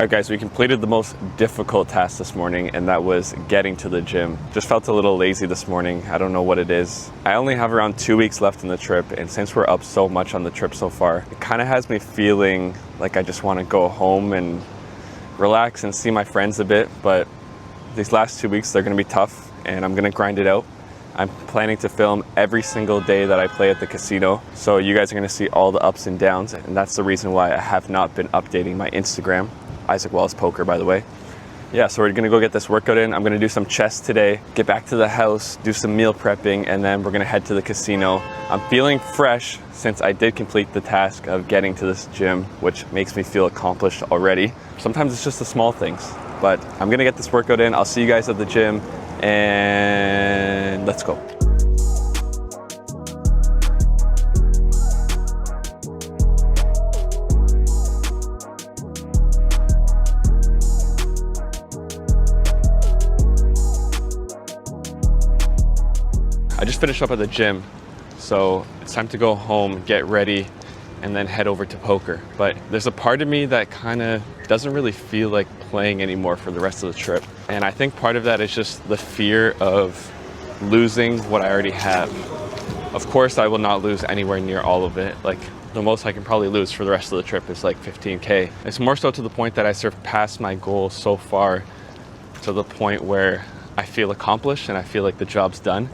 Alright guys, we completed the most difficult task this morning, and that was getting to the gym. Just felt a little lazy this morning. I don't know what it is. I only have around 2 weeks left in the trip, and since we're up so much on the trip so far, it kind of has me feeling like I just want to go home and relax and see my friends a bit. But these last 2 weeks, they're going to be tough, and I'm going to grind it out. I'm planning to film every single day that I play at the casino, so you guys are going to see all the ups and downs, and that's the reason why I have not been updating my Instagram. Isaac Wallace Poker, by the way. Yeah, so we're gonna go get this workout in. I'm gonna do some chess today, get back to the house, do some meal prepping, and then we're gonna head to the casino. I'm feeling fresh since I did complete the task of getting to this gym, which makes me feel accomplished already. Sometimes it's just the small things, but I'm gonna get this workout in. I'll see you guys at the gym, and let's go. I just finished up at the gym, so it's time to go home, get ready, and then head over to poker. But there's a part of me that kind of doesn't really feel like playing anymore for the rest of the trip. And I think part of that is just the fear of losing what I already have. Of course, I will not lose anywhere near all of it. Like, the most I can probably lose for the rest of the trip is like 15K. It's more so to the point that I surpassed my goal so far, to the point where I feel accomplished and I feel like the job's done.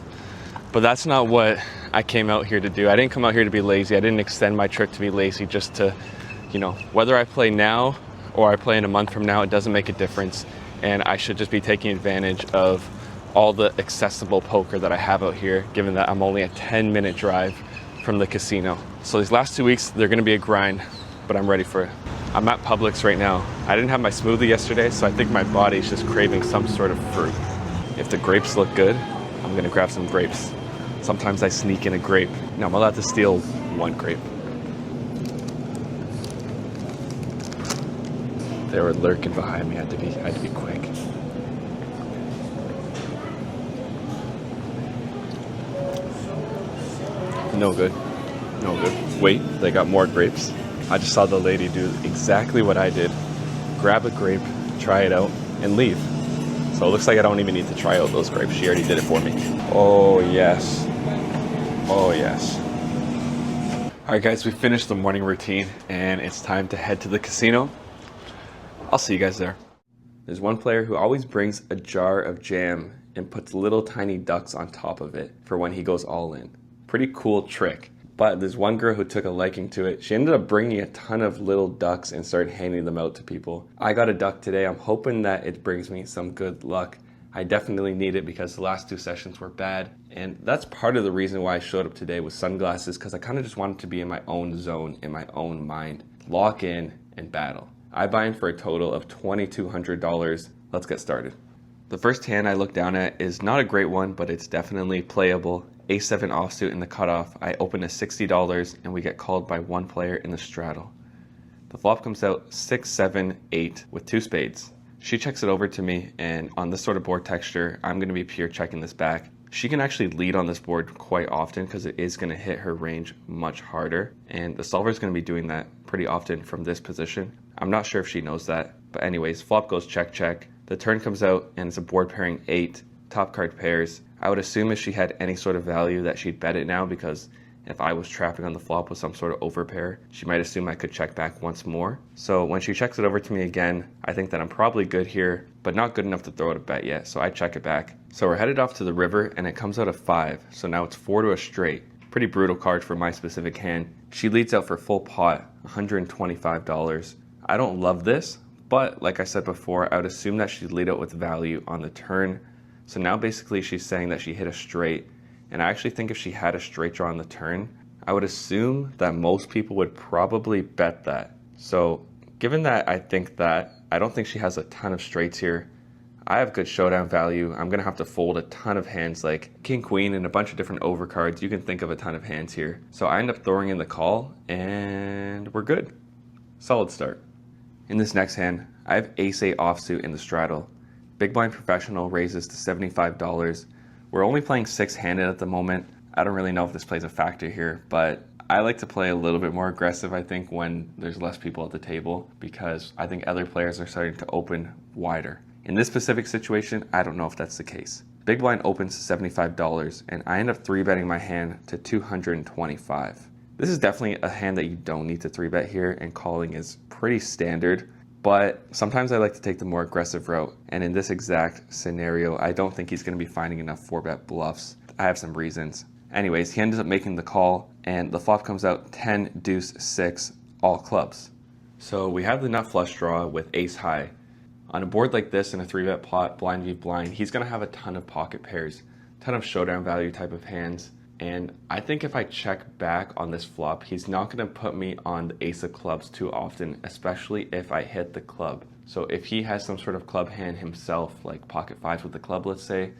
But that's not what I came out here to do. I didn't come out here to be lazy. I didn't extend my trip to be lazy, just to, you know, whether I play now or I play in a month from now, it doesn't make a difference. And I should just be taking advantage of all the accessible poker that I have out here, given that I'm only a 10-minute drive from the casino. So these last 2 weeks, they're gonna be a grind, but I'm ready for it. I'm at Publix right now. I didn't have my smoothie yesterday, so I think my body's just craving some sort of fruit. If the grapes look good, I'm gonna grab some grapes. Sometimes I sneak in a grape. No, I'm allowed to steal one grape. They were lurking behind me. I had to be quick. No good. No good. Wait, they got more grapes. I just saw the lady do exactly what I did. Grab a grape, try it out, and leave. So it looks like I don't even need to try out those grapes. She already did it for me. Oh, yes. Oh, yes. All right, guys, we finished the morning routine, and it's time to head to the casino. I'll see you guys there. There's one player who always brings a jar of jam and puts little tiny ducks on top of it for when he goes all in. Pretty cool trick. But there's one girl who took a liking to it. She ended up bringing a ton of little ducks and started handing them out to people. I got a duck today. I'm hoping that it brings me some good luck. I definitely need it because the last 2 sessions were bad. And that's part of the reason why I showed up today with sunglasses, because I kind of just wanted to be in my own zone, in my own mind. Lock in and battle. I buy in for a total of $2,200. Let's get started. The first hand I look down at is not a great one, but it's definitely playable. A7 offsuit in the cutoff. I open at $60 and we get called by one player in the straddle. The flop comes out 6, 7, 8 with 2 spades. She checks it over to me, and on this sort of board texture, I'm going to be pure checking this back. She can actually lead on this board quite often because it is going to hit her range much harder, and the solver is going to be doing that pretty often from this position. I'm not sure if she knows that, but anyways, flop goes check, check. The turn comes out and it's a board pairing 8, top card pairs. I would assume if she had any sort of value that she'd bet it now, because if I was trapping on the flop with some sort of overpair, she might assume I could check back once more. So when she checks it over to me again, I think that I'm probably good here, but not good enough to throw out a bet yet, so I check it back. So we're headed off to the river, and it comes out a 5, so now it's 4 to a straight. Pretty brutal card for my specific hand. She leads out for full pot, $125. I don't love this, but like I said before, I would assume that she'd lead out with value on the turn. So now basically she's saying that she hit a straight, and I actually think if she had a straight draw on the turn, I would assume that most people would probably bet that. So given that I think that, I don't think she has a ton of straights here. I have good showdown value. I'm going to have to fold a ton of hands like king, queen, and a bunch of different overcards. You can think of a ton of hands here. So I end up throwing in the call, and we're good. Solid start. In this next hand, I have ace-8 offsuit in the straddle. Big blind professional raises to $75. We're only playing 6-handed at the moment. I don't really know if this plays a factor here, but I like to play a little bit more aggressive, I think, when there's less people at the table, because I think other players are starting to open wider. In this specific situation, I don't know if that's the case. Big blind opens to $75, and I end up 3-betting my hand to $225. This is definitely a hand that you don't need to 3-bet here, and calling is pretty standard. But sometimes I like to take the more aggressive route, and in this exact scenario, I don't think he's going to be finding enough 4-bet bluffs. I have some reasons. Anyways, he ends up making the call, and the flop comes out 10, deuce, 6, all clubs. So we have the nut flush draw with ace high. On a board like this in a 3-bet pot, blind v blind, he's going to have a ton of pocket pairs, ton of showdown value type of hands. And I think if I check back on this flop, he's not going to put me on the ace of clubs too often, especially if I hit the club. So if he has some sort of club hand himself, like pocket fives with the club, let's say,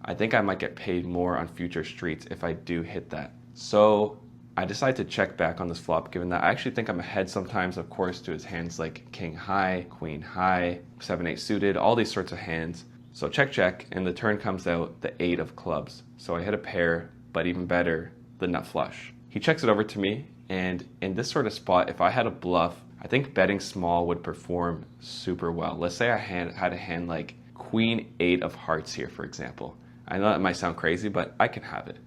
I think I might get paid more on future streets if I do hit that. So I decided to check back on this flop, given that I actually think I'm ahead sometimes, of course, to his hands like king high, queen high, 7-8 suited, all these sorts of hands. So check, check, and the turn comes out the 8 of clubs. So I hit a pair, but even better, the nut flush. He checks it over to me, and in this sort of spot, if I had a bluff, I think betting small would perform super well. Let's say I had a hand like queen 8 of hearts here, for example. I know that might sound crazy, but I can have it.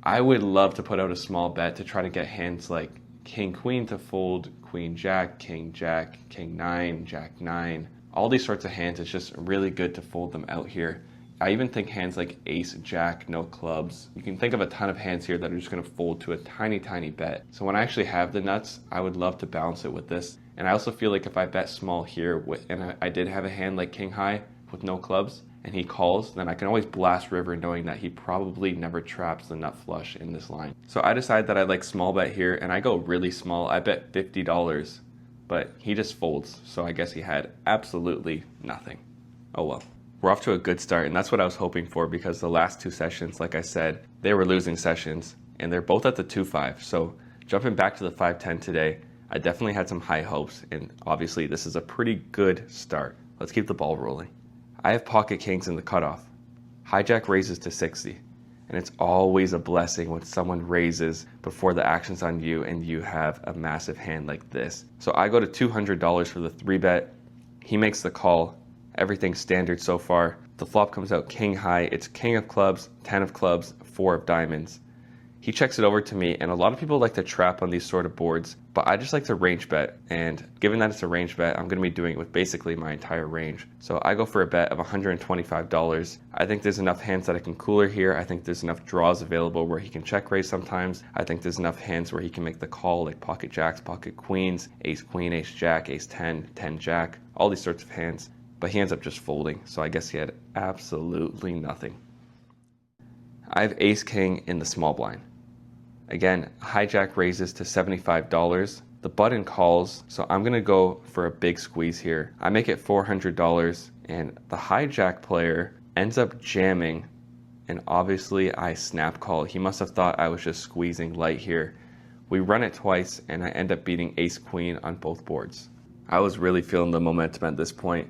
I would love to put out a small bet to try to get hands like king queen to fold, queen jack, king 9, jack 9. All these sorts of hands, it's just really good to fold them out here. I even think hands like ace, jack, no clubs. You can think of a ton of hands here that are just going to fold to a tiny, tiny bet. So when I actually have the nuts, I would love to balance it with this. And I also feel like if I bet small here, and I did have a hand like king high with no clubs, and he calls, then I can always blast river knowing that he probably never traps the nut flush in this line. So I decide that I like small bet here, and I go really small. I bet $50, but he just folds. So I guess he had absolutely nothing. Oh well. We're off to a good start, and that's what I was hoping for, because the last 2 sessions, like I said, they were losing sessions, and they're both at the 2-5. So jumping back to the 5-10 today, I definitely had some high hopes, and obviously this is a pretty good start. Let's keep the ball rolling. I have pocket kings in the cutoff. Hijack raises to 60, and it's always a blessing when someone raises before the action's on you and you have a massive hand like this. So I go to $200 for the 3-bet. He makes the call. Everything's standard so far. The flop comes out king high. It's king of clubs, 10 of clubs, 4 of diamonds. He checks it over to me, and a lot of people like to trap on these sort of boards, but I just like to range bet, and given that it's a range bet, I'm going to be doing it with basically my entire range. So I go for a bet of $125. I think there's enough hands that I can cooler here. I think there's enough draws available where he can check raise sometimes. I think there's enough hands where he can make the call, like pocket jacks, pocket queens, ace queen, ace jack, ace 10, 10 jack, all these sorts of hands. But he ends up just folding, so I guess he had absolutely nothing. I have ace king in the small blind. Again, hijack raises to $75. The button calls, so I'm gonna go for a big squeeze here. I make it $400, and the hijack player ends up jamming, and obviously I snap call. He must have thought I was just squeezing light here. We run it twice, and I end up beating ace queen on both boards. I was really feeling the momentum at this point,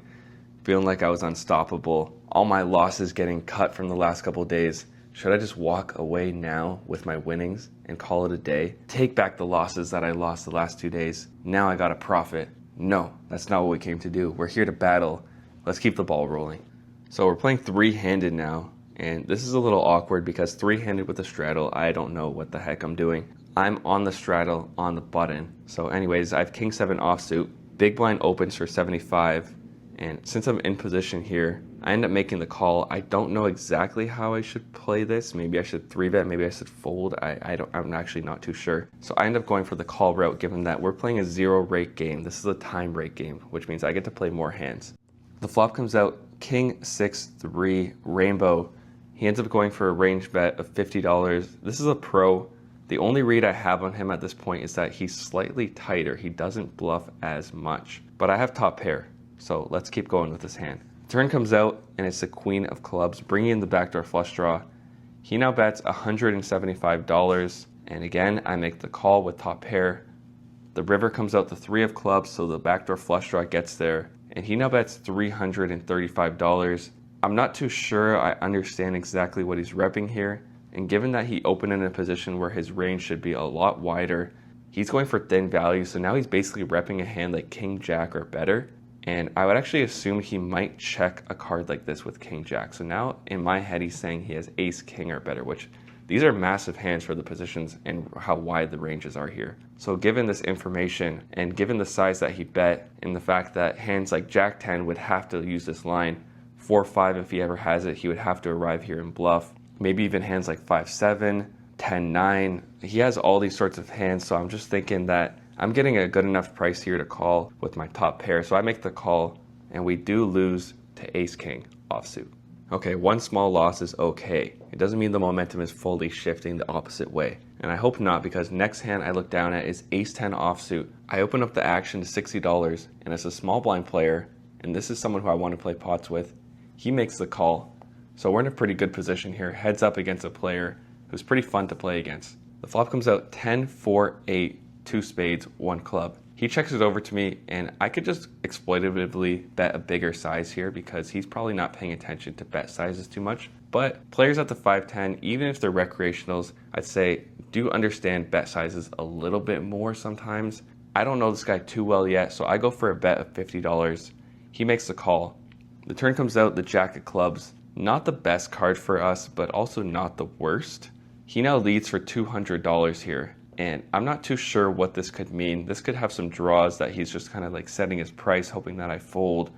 feeling like I was unstoppable. All my losses getting cut from the last couple of days. Should I just walk away now with my winnings and call it a day? Take back the losses that I lost the last 2 days. Now I got a profit. No, that's not what we came to do. We're here to battle. Let's keep the ball rolling. So we're playing 3-handed now, and this is a little awkward because 3-handed with a straddle, I don't know what the heck I'm doing. I'm on the straddle on the button. So anyways, I have king 7 offsuit. Big blind opens for 75. And since I'm in position here, I end up making the call. I don't know exactly how I should play this. Maybe I should 3-bet, maybe I should fold. I'm actually not too sure. So I end up going for the call route, given that we're playing a 0 rake game. This is a time rake game, which means I get to play more hands. The flop comes out king 6-3 rainbow. He ends up going for a range bet of $50. This is a pro. The only read I have on him at this point is that he's slightly tighter. He doesn't bluff as much, but I have top pair. So let's keep going with this hand. Turn comes out, and it's the queen of clubs, bringing in the backdoor flush draw. He now bets $175, and again, I make the call with top pair. The river comes out the 3 of clubs, so the backdoor flush draw gets there, and he now bets $335. I'm not too sure I understand exactly what he's repping here, And given that he opened in a position where his range should be a lot wider, he's going for thin value. So now he's basically repping a hand like King Jack or better. And I would actually assume he might check a card like this with King Jack. So now in my head, he's saying he has Ace King or better, which these are massive hands for the positions and how wide the ranges are here. So given this information and given the size that he bet and the fact that hands like Jack 10 would have to use this line, 4-5 if he ever has it, he would have to arrive here and bluff. Maybe even hands like 5-7, 10-9. He has all these sorts of hands, so I'm just thinking that I'm getting a good enough price here to call with my top pair. So I make the call, and we do lose to Ace King offsuit. Okay, one small loss is okay. It doesn't mean the momentum is fully shifting the opposite way. And I hope not, because next hand I look down at is Ace 10 offsuit. I open up the action to $60, and as a small blind player, and this is someone who I want to play pots with, he makes the call. So we're in a pretty good position here, heads up against a player who's pretty fun to play against. The flop comes out 10, 4, 8, 2 spades, 1 club. He checks it over to me, and I could just exploitatively bet a bigger size here because he's probably not paying attention to bet sizes too much. But players at the 5-10, even if they're recreationals, I'd say do understand bet sizes a little bit more sometimes. I don't know this guy too well yet, so I go for a bet of $50. He makes the call. The turn comes out the Jack of clubs. Not the best card for us, but also not the worst. He now leads for $200 here. And I'm not too sure what this could mean. This could have some draws that he's just kind of like setting his price, hoping that I fold.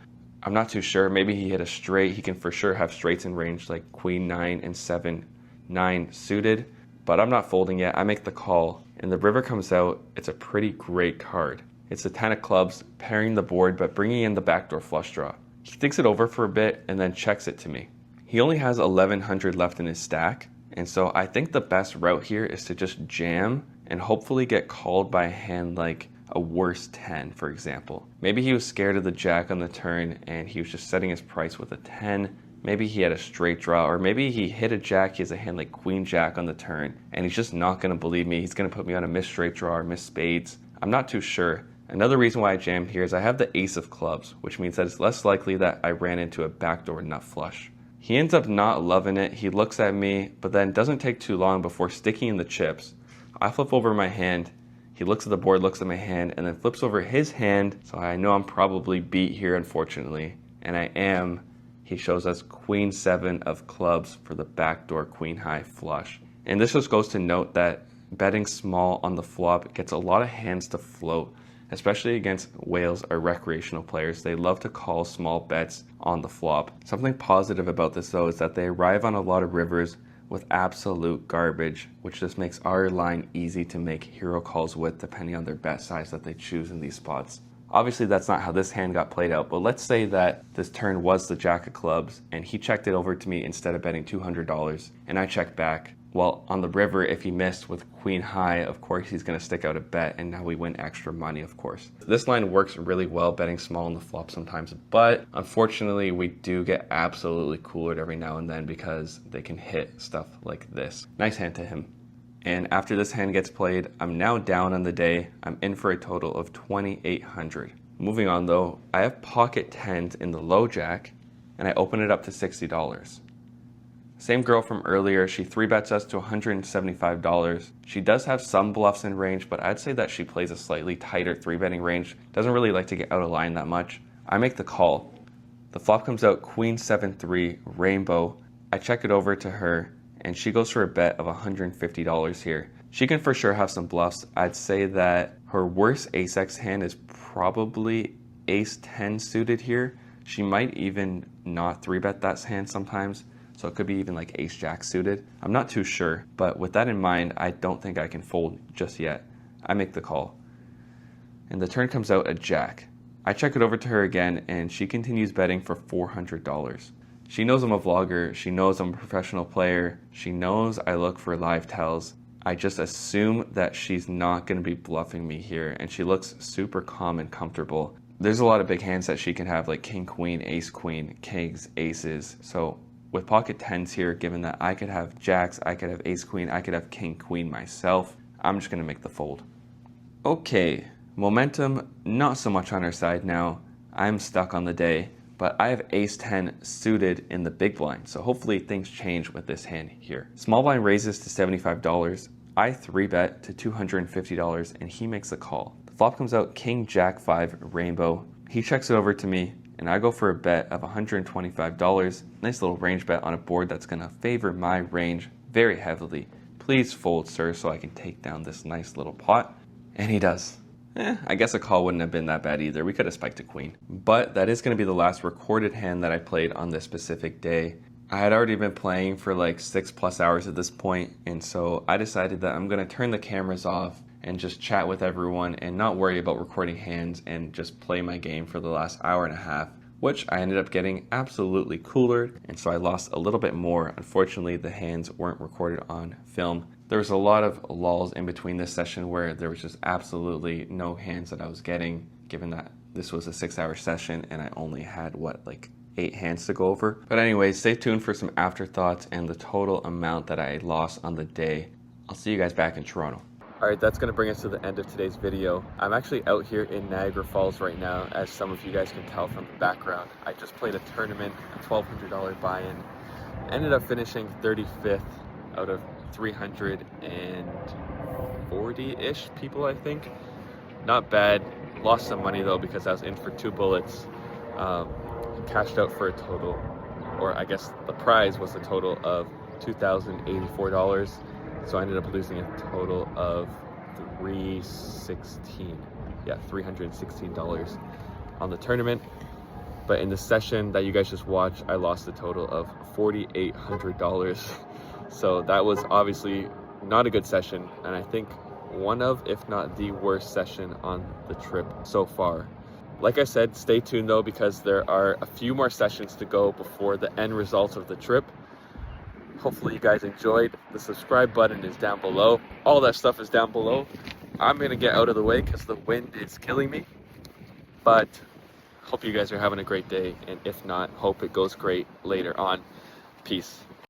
I'm not too sure. Maybe he hit a straight. He can for sure have straights in range like Queen 9 and 7-9 suited. But I'm not folding yet. I make the call. And the river comes out. It's a pretty great card. It's a 10 of clubs, pairing the board, but bringing in the backdoor flush draw. He thinks it over for a bit and then checks it to me. He only has 1100 left in his stack. And so I think the best route here is to just jam and hopefully get called by a hand like a worse 10, for example. Maybe he was scared of the Jack on the turn and he was just setting his price with a 10. Maybe he had a straight draw, or maybe he hit a Jack, he has a hand like Queen Jack on the turn, and he's just not gonna believe me. He's gonna put me on a missed straight draw or missed spades. I'm not too sure. Another reason why I jammed here is I have the Ace of clubs, which means that it's less likely that I ran into a backdoor nut flush. He ends up not loving it. He looks at me, but then doesn't take too long before sticking in the chips. I flip over my hand. He looks at the board, looks at my hand, and then flips over his hand. So I know I'm probably beat here, unfortunately. And I am. He shows us Queen 7 of clubs for the backdoor Queen High flush. And this just goes to note that betting small on the flop gets a lot of hands to float, especially against whales or recreational players. They love to call small bets on the flop. Something positive about this though is that they arrive on a lot of rivers with absolute garbage, which just makes our line easy to make hero calls with depending on their bet size that they choose in these spots. Obviously that's not how this hand got played out, but let's say that this turn was the Jack of clubs and he checked it over to me instead of betting $200 and I checked back. Well, on the river, if he missed with Queen High, of course he's going to stick out a bet, and now we win extra money, of course. This line works really well betting small on the flop sometimes, but unfortunately we do get absolutely coolered every now and then because they can hit stuff like this. Nice hand to him. And after this hand gets played, I'm now down on the day. I'm in for a total of 2,800. Moving on though, I have pocket tens in the low jack, and I open it up to $60. Same girl from earlier, she 3-bets us to $175. She does have some bluffs in range, but I'd say that she plays a slightly tighter 3-betting range. Doesn't really like to get out of line that much. I make the call. The flop comes out Queen 7-3, rainbow. I check it over to her, and she goes for a bet of $150 here. She can for sure have some bluffs. I'd say that her worst ace-x hand is probably ace 10 suited here. She might even not 3-bet that hand sometimes. So it could be even like ace jack suited. I'm not too sure, but with that in mind, I don't think I can fold just yet. I make the call. And the turn comes out a jack. I check it over to her again, and she continues betting for $400. She knows I'm a vlogger. She knows I'm a professional player. She knows I look for live tells. I just assume that she's not going to be bluffing me here, and she looks super calm and comfortable. There's a lot of big hands that she can have, like king, queen, ace, queen, kings, aces. So with pocket tens here, given that I could have jacks, I could have ace queen, I could have king queen myself, I'm just gonna make the fold. Okay, momentum not so much on our side now. I'm stuck on the day, but I have ace 10 suited in the big blind, so hopefully things change with this hand here. Small blind raises to $75. I 3-bet to $250, and he makes a call. The flop comes out king jack 5 rainbow. He checks it over to me, and I go for a bet of $125. Nice little range bet on a board that's gonna favor my range very heavily. Please fold, sir, so I can take down this nice little pot. And he does. I guess a call wouldn't have been that bad either. We could have spiked a queen. But that is going to be the last recorded hand that I played on this specific day. I had already been playing for like 6+ hours at this point, and so I decided that I'm going to turn the cameras off and just chat with everyone and not worry about recording hands and just play my game for the last hour and a half, which I ended up getting absolutely coolered, and so I lost a little bit more. Unfortunately, the hands weren't recorded on film. There was a lot of lulls in between this session where there was just absolutely no hands that I was getting, given that this was a 6-hour session and I only had, like 8 hands to go over. But anyways, stay tuned for some afterthoughts and the total amount that I lost on the day. I'll see you guys back in Toronto. Alright, that's going to bring us to the end of today's video. I'm actually out here in Niagara Falls right now, as some of you guys can tell from the background. I just played a tournament, a $1,200 buy-in. Ended up finishing 35th out of 340-ish people, I think. Not bad. Lost some money though because I was in for 2 bullets. Cashed out for a total, or I guess the prize was a total of $2,084. So I ended up losing a total of $316 on the tournament. But in the session that you guys just watched, I lost a total of $4,800. So that was obviously not a good session, and I think one of, if not the worst session on the trip so far. Like I said, stay tuned though, because there are a few more sessions to go before the end results of the trip. Hopefully you guys enjoyed. The subscribe button is down below. All that stuff is down below. I'm gonna get out of the way because the wind is killing me. But hope you guys are having a great day, and if not, hope it goes great later on. Peace.